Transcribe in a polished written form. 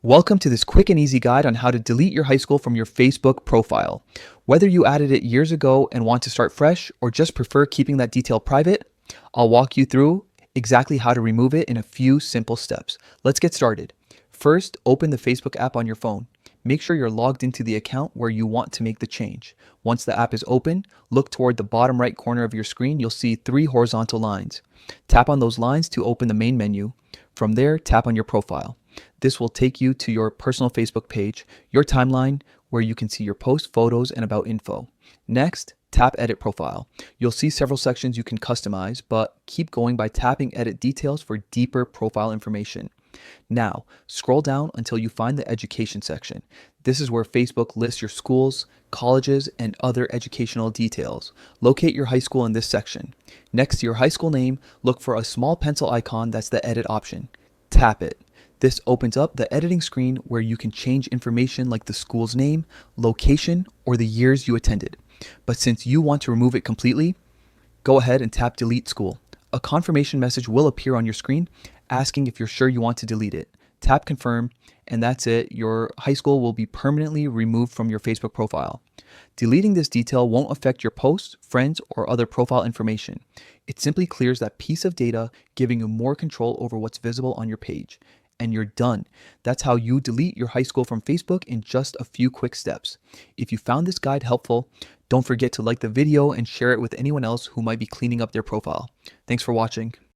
Welcome to this quick and easy guide on how to delete your high school from your Facebook profile. Whether you added it years ago and want to start fresh or just prefer keeping that detail private, I'll walk you through exactly how to remove it in a few simple steps. Let's get started. First, open the Facebook app on your phone. Make sure you're logged into the account where you want to make the change. Once the app is open, look toward the bottom right corner of your screen. You'll see three horizontal lines. Tap on those lines to open the main menu. From there, tap on your profile. This will take you to your personal Facebook page, your timeline, where you can see your posts, photos, and about info. Next, tap Edit Profile. You'll see several sections you can customize, but keep going by tapping Edit Details for deeper profile information. Now, scroll down until you find the Education section. This is where Facebook lists your schools, colleges, and other educational details. Locate your high school in this section. Next to your high school name, look for a small pencil icon that's the Edit option. Tap it. This opens up the editing screen where you can change information like the school's name, location, or the years you attended. But since you want to remove it completely, go ahead and tap Delete School. A confirmation message will appear on your screen asking if you're sure you want to delete it. Tap Confirm, and that's it. Your high school will be permanently removed from your Facebook profile. Deleting this detail won't affect your posts, friends, or other profile information. It simply clears that piece of data, giving you more control over what's visible on your page. And you're done. That's how you delete your high school from Facebook in just a few quick steps. If you found this guide helpful, don't forget to like the video and share it with anyone else who might be cleaning up their profile. Thanks for watching.